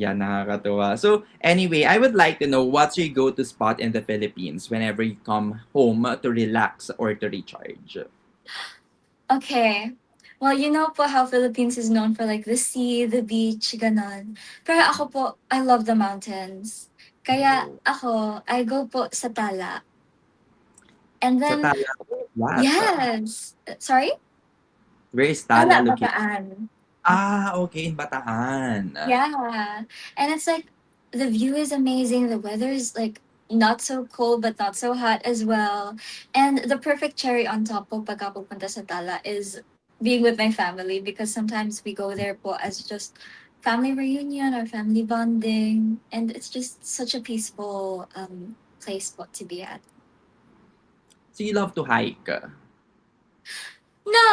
Ayan, nakakatuwa. So, anyway, I would like to know what's your go-to spot in the Philippines whenever you come home to relax or to recharge? Okay. Well, you know po how Philippines is known for like the sea, the beach, ganon. Pero ako po, I love the mountains. Kaya Oh. ako, I go po sa Tala. And Sa then, Tala, what? yes. Sorry? Where is Tala Tala, located? Bataan. Ah, okay, in Bataan. Yeah. And it's like, the view is amazing. The weather is like not so cold but not so hot as well. And the perfect cherry on top po pagka pupunta sa Tala is being with my family because sometimes we go there po as just family reunion or family bonding. And it's just such a peaceful place po to be at. So you love to hike? No!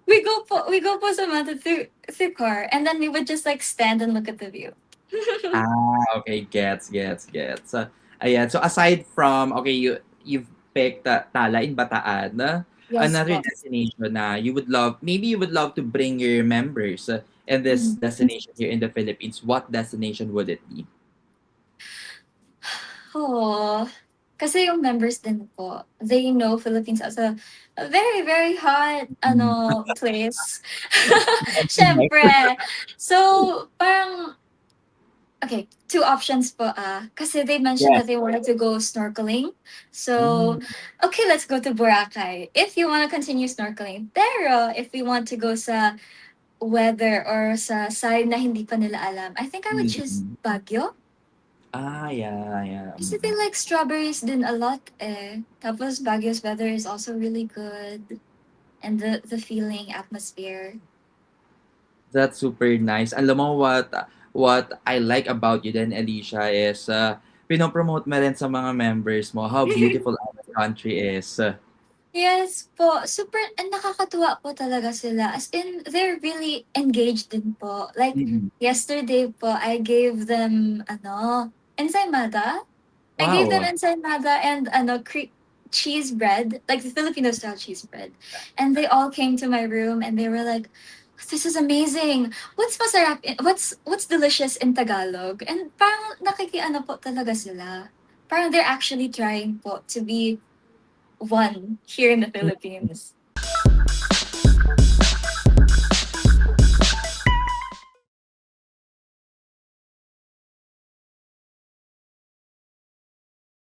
We go po sa Mata through car and then we would just like stand and look at the view. Okay, gets. Ayan, so aside from, okay, you've picked Tala in Bataan, Yes another po. destination na you would love, maybe you would love to bring your members in this Mm. destination here in the Philippines. What destination would it be? Oo. Kasi yung members din po, they know Philippines as a very, very hot Mm. place. Siyempre. So, parang okay, two options po, kasi they mentioned that Yes. they wanted to go snorkeling. So, Mm. okay, let's go to Boracay if you wanna continue snorkeling. Pero if we want to go sa weather or sa side na hindi pa nila alam, I think I would choose Mm. Baguio. Yeah. Kasi they like strawberries din a lot eh. Tapos Baguio's weather is also really good. And the feeling, atmosphere. That's super nice. Alam mo what I like about you then, Alicia, is pinopromote mo rin sa mga members mo how beautiful our country is. Yes po, super and nakakatuwa po talaga sila. As in, they're really engaged din po. Like, Mm. yesterday po, I gave them, ensaymada. I gave them Wow. ensaymada and, cheese bread, like the Filipino style cheese bread. And they all came to my room and they were like, this is amazing. What's masarap? What's delicious in Tagalog? And parang nakikiano po talaga sila. Parang they're actually trying po to be one here in the Philippines.